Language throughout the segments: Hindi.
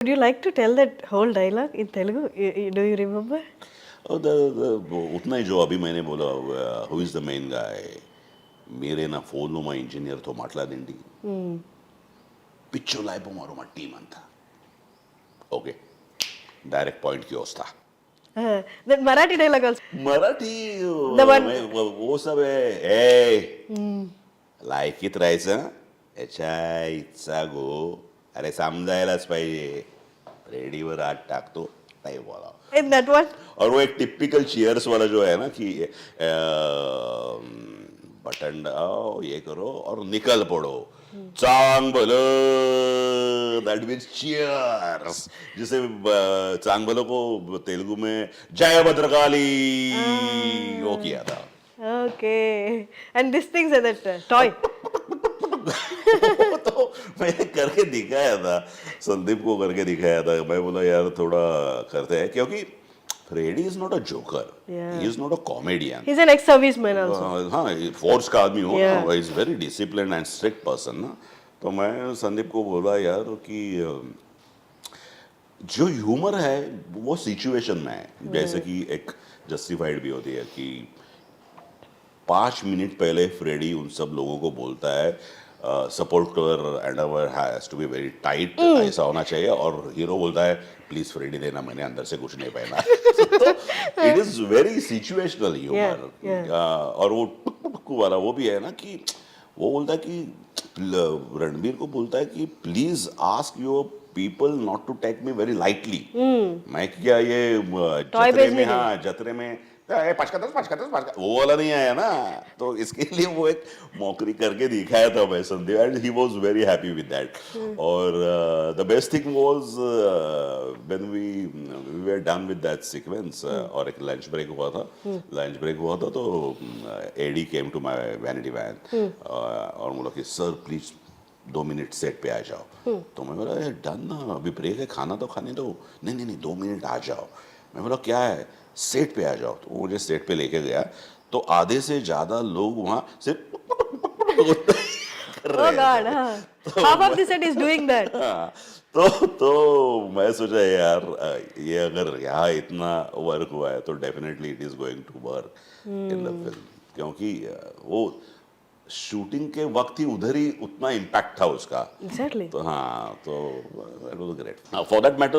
Would you like to tell that whole dialogue in Telugu? Do you remember? और उतना ही जो अभी मैंने बोला, who is the main guy, మీరే నా ఫోన్లో మా ఇంజనీర్తో మాట్లాడండి, పిచ్చోలు అయిపోమారు మా టీం అంతా. ఓకే, డైరెక్ట్ పాయింట్కి వస్తా. That Marathi dialogue also. Marathi The one- वो सब है. ए लायकीत राहायचं, याच्या इच्छा गो, अरे समजायलाच पाहिजे. रेडीवर हात टाकतो, नाही बोला. In that one? और वो एक टिपिकल चीयर्स वाला जो है ना कि बटन डाओ, ये करो और निकल पड़ो, चांग बोलो, दैट मीन्स चीयर्स. जिसे चांग बोलो को तेलुगु में जय भद्रकाली वो किया था. Okay. And these things are that toy. तो मैंने करके दिखाया था, संदीप को करके दिखाया था. मैं बोला यार थोड़ा करते हैं, क्योंकि Freddy is not a joker, he is not a comedian. He's an ex-serviceman also. हाँ, फोर्स का आदमी हो Yeah. ना, is very discipline and strict person ना. तो मैं संदीप को बोला यार कि जो ह्यूमर है वो सिचुएशन में है. जैसे कि एक जस्टिफाइड भी होती है कि 5 मिनट पहले फ्रेडी उन सब लोगों को बोलता है supporter ender has to be very tight, ऐसा होना चाहिए, और हीरो बोलता है प्लीज फ्रेडी देना, मैंने अंदर से कुछ नहीं पहना. तो it is very situational humour. और वो टुक टुक वाला वो भी है ना कि वो बोलता है कि रणबीर को बोलता है कि please ask your people not to take me very lightly. मैं क्या ये जतरे बेचने में, के हाँ जतरे में पाँच वो वाला नहीं आया ना. तो इसके लिए वो एक मौकरी करके दिखाया था मैं Sandeep, and he was very happy with that. और the best thing was when we were done with that sequence, और एक लंच ब्रेक हुआ था. तो AD came to my vanity van और बोला कि सर प्लीज 2 मिनट सेट पे आ जाओ. तो मैं बोला डन ना, अभी ब्रेक है, खाना तो खाने दो. नहीं 2 मिनट आ जाओ. मैं बोला क्या है, सेट पे आ जाओ. तो वो मुझे सेट पे लेके गया, तो आधे से ज्यादा लोग वहां सिर्फ कर Oh रहे God. हैं. Half of the set is doing that. हाँ, तो मैं सोचा यार ये अगर यहाँ इतना वर्क हुआ है तो definitely it is going to work in the film, क्योंकि वो शूटिंग के वक्त ही उधर ही उतना इम्पैक्ट था उसका. Exactly. तो हाँ, तो it was great. For that matter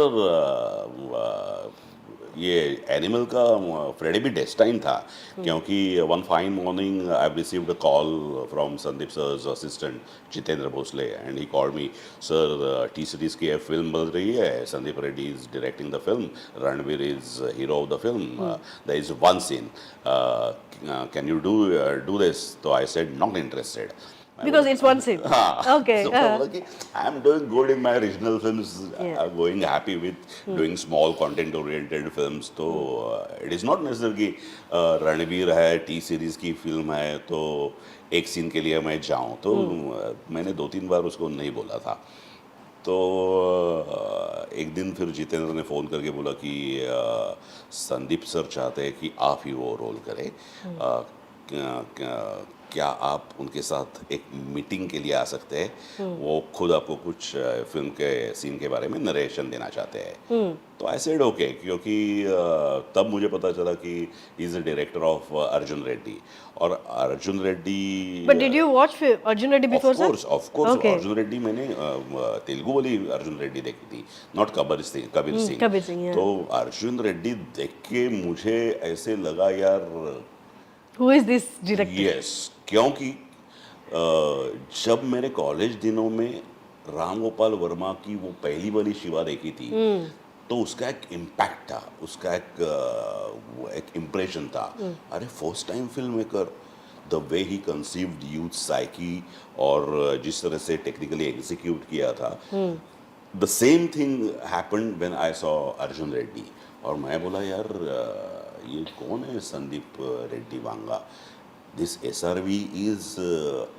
ये एनिमल का फ्रेडी भी डेस्टाइन था, क्योंकि one fine morning I have received a call from Sandeep sir's assistant Jitendra Bhosle, and he called me, sir T series की फिल्म बन रही है, Sandeep Reddy is directing the film, Ranveer is hero of the film, there is one scene, can you do this. तो I said not interested. Because it's one scene. Okay. So I am doing good in my original films. Yeah. I'm going happy with doing small content-oriented films. तो it is not necessary कि रणवीर है, टी सीरीज की फिल्म है, तो एक सीन के लिए मैं जाऊँ. तो मैंने 2-3 बार उसको नहीं बोला था. तो एक दिन फिर जितेंद्र ने फ़ोन करके बोला कि संदीप सर चाहते हैं कि आप ही वो रोल करें. क्या आप उनके साथ एक मीटिंग के लिए आ सकते हैं, वो खुद आपको कुछ फिल्म के सीन के बारे में नरेशन देना चाहते हैं. तो आई सेड ओके, क्योंकि तब मुझे पता चला कि he is the director of Arjun Reddy. और Arjun Reddy, But did you watch Arjun Reddy before, sir? Of course Okay. Arjun Reddy मैंने तेलुगु वाली अर्जुन रेड्डी देखी थी, not Kabir Singh. Kabir Singh, yeah. तो अर्जुन रेड्डी देख के मुझे ऐसे लगा यार Who is this director? Yes, क्योंकि जब मेरे कॉलेज दिनों में राम गोपाल वर्मा की वो पहली वाली शिवा देखी थी, तो उसका एक इम्पैक्ट था, उसका एक इम्प्रेशन था. अरे first time film maker, the way he conceived youth psyche, और जिस तरह से टेक्निकली एग्जीक्यूट किया था, the same thing happened when I saw Arjun Reddy. और मैं बोला यार ये कौन है Sandeep Reddy Vanga, this SRV is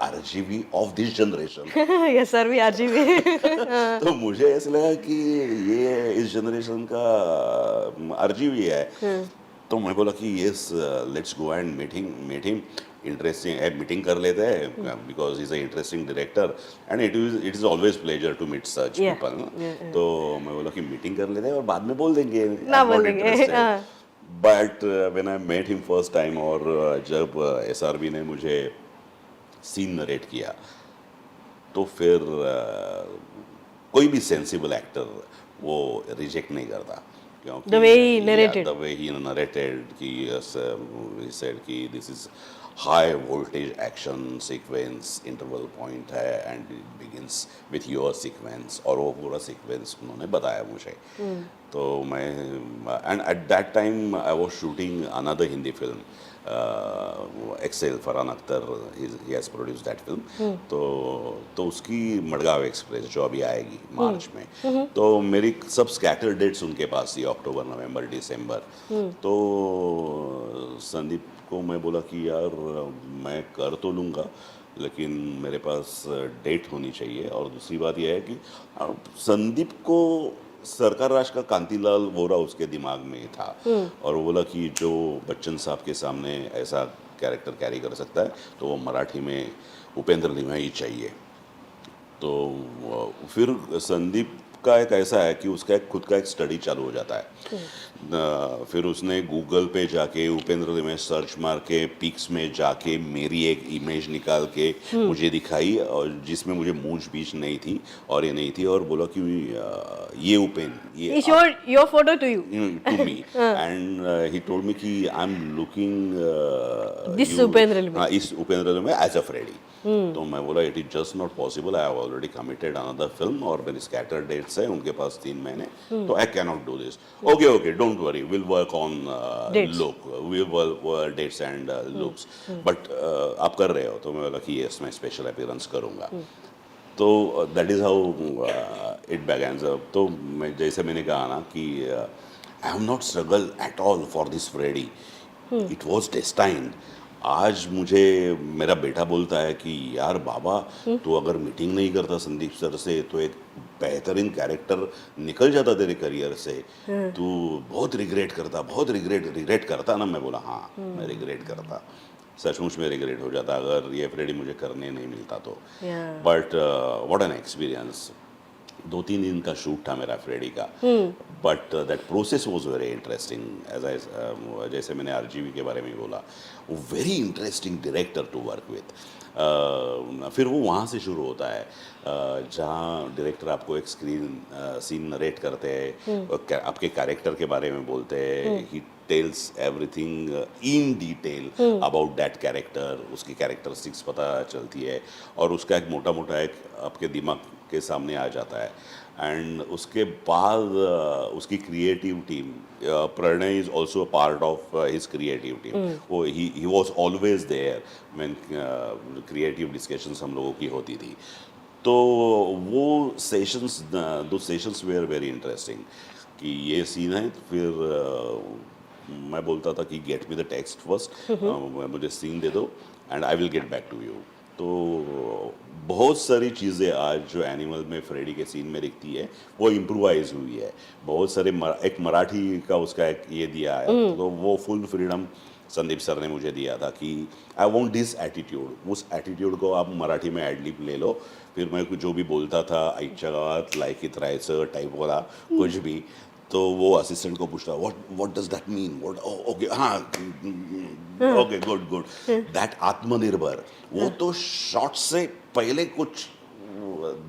RGV of this generation. Yes, sir. We RGV. तो मुझे ऐसा लगा कि ये इस जनरेशन का RGV है. तो मैं बोला कि yes let's go and meet him interesting है, मीटिंग कर लेते हैं because is a interesting director and it is always pleasure to meet such Yeah, people. yeah. तो मैं बोला कि मीटिंग कर लेते हैं और बाद में बोल देंगे ना बोल देंगे, हाँ। But when I met him first time और जब एसआरबी ने मुझे सीन नरेट किया तो फिर कोई भी सेंसिबल एक्टर वो रिजेक्ट नहीं करता क्योंकि The way he narrated. the way he narrated कि yes, he said कि this is high voltage action sequence interval point है and it begins with your sequence और वो पूरा sequence उन्होंने बताया मुझे। तो मैं and at that time I was shooting another Hindi film Excel Farhan Akhtar he has produced that film। तो उसकी मडगांव एक्सप्रेस जो अभी आएगी मार्च में, तो मेरी सब स्कैटर डेट्स उनके पास थी अक्टूबर नवंबर दिसंबर। तो संदीप को मैं बोला कि यार मैं कर तो लूँगा लेकिन मेरे पास डेट होनी चाहिए और दूसरी बात यह है कि संदीप को सरकार राज का कांतिलाल वोरा उसके दिमाग में था और वो बोला कि जो बच्चन साहब के सामने ऐसा कैरेक्टर कैरी कर सकता है तो वो मराठी में उपेंद्र लिमया ही चाहिए। तो फिर संदीप का एक ऐसा है कि उसका एक खुद का एक स्टडी चालू हो जाता है। फिर उसने गूगल पे जाके उपेंद्र लिमया सर्च मार के पिक्स में जाके मेरी एक इमेज निकाल के मुझे दिखाई और जिसमें मुझे मूंछ बीच नहीं थी और ये नहीं थी और बोला कि ये उपेंद्र ये He showed your photo to you. to me and he told me कि I'm looking This Upendra Limaya. इस उपेंद्र लिमया एज अ फ्रेडी। तो मैं बोला it is just not possible, I have already committed another film और मेरी स्कैटर डेट्स है उनके पास 3 महीने, तो I can not do this. Okay okay don't worry will work on Dates. Look will work dates and looks, but आप कर रहे हो? तो मैं बोला कि यस मैं स्पेशल अपीयरेंस करूँगा। तो that is how it begins. तो मैं जैसे मैंने कहा ना कि I have not struggle at all for this Freddy, it was destined. आज मुझे मेरा बेटा बोलता है कि यार बाबा तू अगर मीटिंग नहीं करता संदीप सर से तो एक बेहतरीन कैरेक्टर निकल जाता तेरे करियर से, तू बहुत रिग्रेट करता ना। मैं बोला हाँ मैं रिग्रेट करता, सचमुच में रिग्रेट हो जाता अगर ये फ्रेडी मुझे करने नहीं मिलता तो। But what an experience. 2-3 दिन का शूट था मेरा फ्रेडी का, but that process was very interesting. As I जैसे मैंने आरजीवी के बारे में बोला, वो very interesting director to work with. फिर वो वहाँ से शुरू होता है जहाँ डायरेक्टर आपको एक सीन नरेट करते हैं, आपके कैरेक्टर के बारे में बोलते हैं, he tells everything in detail about that character, उसकी कैरेक्टरिस्टिक्स पता चलती है और उसका एक मोटा मोटा एक आपके दिमाग के सामने आ जाता है। एंड उसके बाद उसकी creative team, Pranay is also a part of his creative team, वो he was always there when creative discussions हम लोगों की होती थी। तो वो सेशंस, दो सेशंस वेयर वेरी इंटरेस्टिंग कि ये सीन है, फिर मैं बोलता था कि get me the text first, मुझे सीन दे दो and I will get back to you. तो बहुत सारी चीज़ें आज जो एनिमल में फ्रेडी के सीन में दिखती है वो इम्प्रोवाइज हुई है। बहुत सारे एक मराठी का उसका एक ये दिया है, तो वो फुल फ्रीडम संदीप सर ने मुझे दिया था कि आई वॉन्ट दिस एटीट्यूड, उस एटीट्यूड को आप मराठी में एडलिप ले लो। फिर मैं जो भी बोलता था आईच्या गावात लायकीत राहायचं टाइप वाला कुछ भी, तो वो असिस्टेंट को पूछता what does that mean, okay हाँ ओके गुड दैट आत्मनिर्भर, वो तो शॉर्ट से पहले कुछ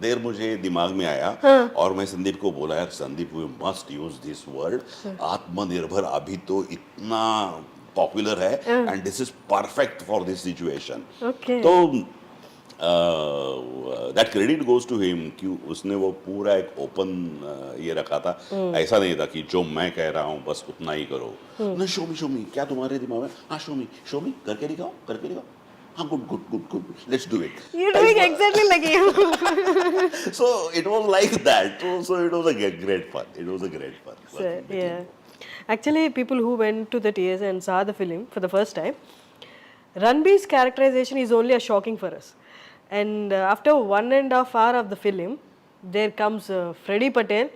देर मुझे दिमाग में आया और मैं संदीप को बोला यार Sandeep we must use this word Aatmanirbhar, अभी तो इतना पॉपुलर है and this is perfect for this situation. तो that credit goes to him कि उसने वो पूरा एक ओपन ये रखा था। ऐसा नहीं था कि जो मैं कह रहा हूँ बस उतना ही करो, ना शो मी क्या तुम्हारे दिमाग में, हाँ शो मी करके दिखाओ हाँ good let's do it, You're doing exactly like you. so it was like that, so it was a great fun. So, yeah. Actually, people who went to the theatre and saw the film for the first time, Ranbir's characterization is only as shocking for us. And after 1.5 hours of the film, there comes Freddie Patel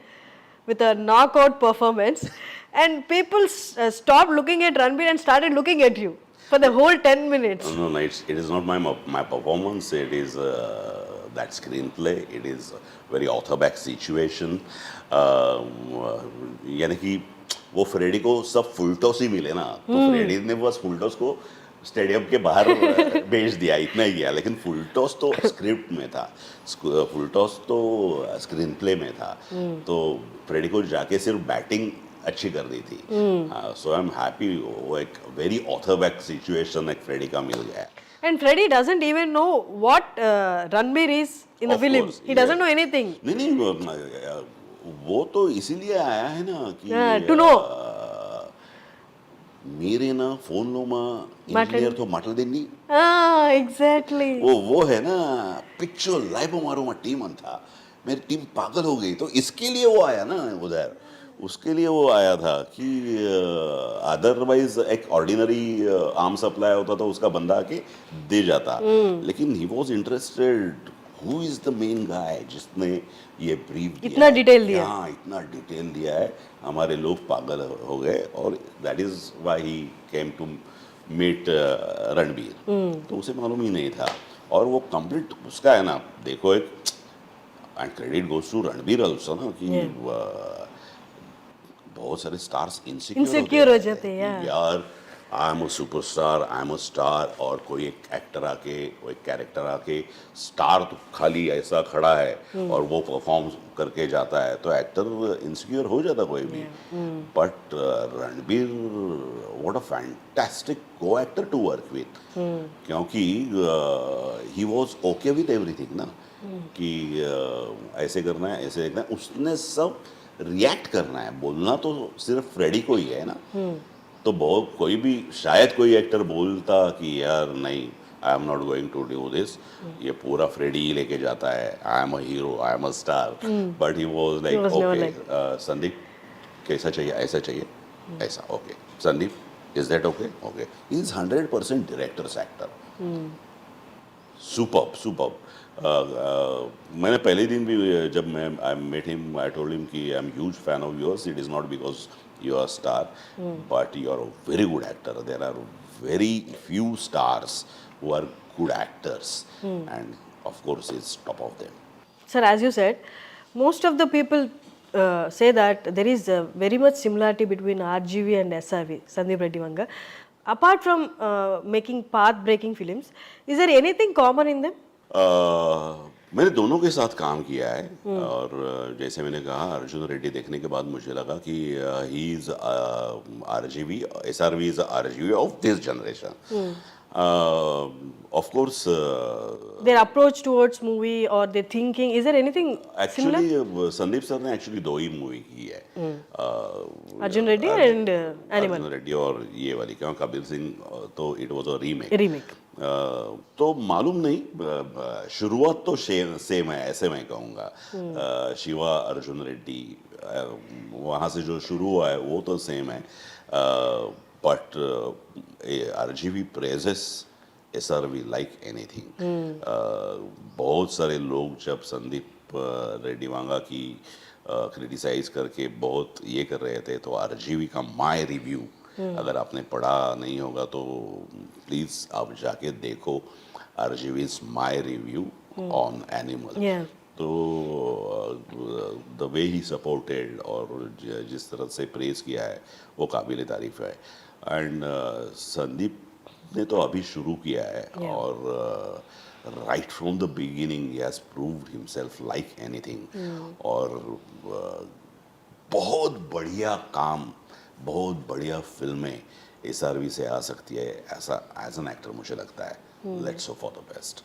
with a knockout performance, and people stopped looking at Ranbir and started looking at you for the whole 10 minutes. No, no, it is not my performance. It is that screenplay. It is a very author-backed situation. यानी कि वो फ्रेडी को सब फुल टॉस ही मिले ना, तो फ्रेडी ने बस फुल टॉस को स्टेडियम के बाहर भेज दिया, इतना ही किया. लेकिन फुल टॉस तो स्क्रिप्ट में था, फुल टॉस तो स्क्रीन प्ले में था. तो फ्रेडी को जाके सिर्फ बैटिंग अच्छी कर दी थी. सो आई एम हैप्पी. वो एक वेरी ऑथर बैक सिचुएशन एक फ्रेडी का मिल गया. And Freddie doesn't even know what Ranbir is in the Of film. course, He yeah. doesn't know anything. नहीं, वो तो इसीलिए आया है ना कि To know. మీరేనా ఫోన్లో మా ఇంజనీర్తో మాట్లాడింది. Exactly. वो है ना पिक्चर लाइव मारो मा टीम अंता, मेरी टीम पागल हो गई. तो इसके लिए वो आया ना उधर, उसके लिए वो आया था कि अदरवाइज एक ऑर्डिनरी आर्म सप्लाई होता तो उसका बंदा आके दे जाता. लेकिन he was interested who is the main guy जिसने ये ब्रीफ दिया, इतना डिटेल दिया. हाँ, इतना डिटेल दिया है. हमारे लोग पागल हो गए और that is why he came to meet Ranbir. तो उसे मालूम ही नहीं था. और वो कंप्लीट उसका है ना, देखो एक and credit goes to Ranbir also ना कि बहुत सारे स्टार्स Insecure हो जाते हैं, यार. आई am a superstar, I am a star. और कोई एक एक्टर आके, कोई कैरेक्टर आके, स्टार तो खाली ऐसा खड़ा है और वो परफॉर्म करके जाता है, तो एक्टर इनसिक्योर हो जाता कोई भी. But Ranbir, what a fantastic को एक्टर टू वर्क विथ. क्योंकि he was okay with everything ना, कि ऐसे करना है, ऐसे देखना है. उसने सब रिएक्ट करना है, बोलना तो सिर्फ फ्रेडी को ही है ना. तो बहुत कोई भी, शायद कोई एक्टर बोलता कि यार नहीं, I am not going to do this, ये पूरा फ्रेडी ही लेके जाता है, I am a hero, I am a star. But he was like okay, Sandeep कैसा चाहिए, ऐसा चाहिए, ऐसा, okay Sandeep is that okay, okay. He is 100% director's actor. Superb. मैंने पहले दिन भी जब मैं I met him, I told him कि I am huge fan of yours. It is not because you are a star, but you are a very good actor. There are very few stars who are good actors, and of course he's top of them. Sir, as you said, most of the people say that there is very much similarity between RGV and SRV, Sandeep Reddy Vanga. Apart from making path-breaking films, is there anything common in them? मैंने दोनों के साथ काम किया है. और जैसे मैंने कहा, अर्जुन रेड्डी देखने के बाद मुझे लगा कि he is RGV, SRV is RGV of this generation. Of course, their approach towards movie or their thinking, is there anything similar? Actually, Sandeep sir ने एक्चुअली दो ही मूवी की है, अर्जुन रेड्डी एंड एनिमल. अर्जुन रेड्डी और ये वाली, क्यों कबीर सिंह तो इट वाज अ रीमेक. तो मालूम नहीं, शुरुआत तो सेम है, ऐसे मैं कहूँगा. शिवा अर्जुन रेड्डी, वहाँ से जो शुरू हुआ है वो तो सेम है. But RGV praises SRV like anything. बहुत सारे लोग जब संदीप रेड्डी वांगा की क्रिटिसाइज करके बहुत ये कर रहे थे, तो RGV का माय रिव्यू अगर आपने पढ़ा नहीं होगा तो प्लीज आप जाके देखो. RGV is my review on animal. तो द वे ही सपोर्टेड और जिस तरह से प्रेज किया है वो काबिल तारीफ है. एंड संदीप ने तो अभी शुरू किया है, और right from the beginning he has proved himself like anything. और बहुत बढ़िया काम, बहुत बढ़िया फिल्में SRV से आ सकती है, ऐसा एज एन एक्टर मुझे लगता है. Let's hope for the best.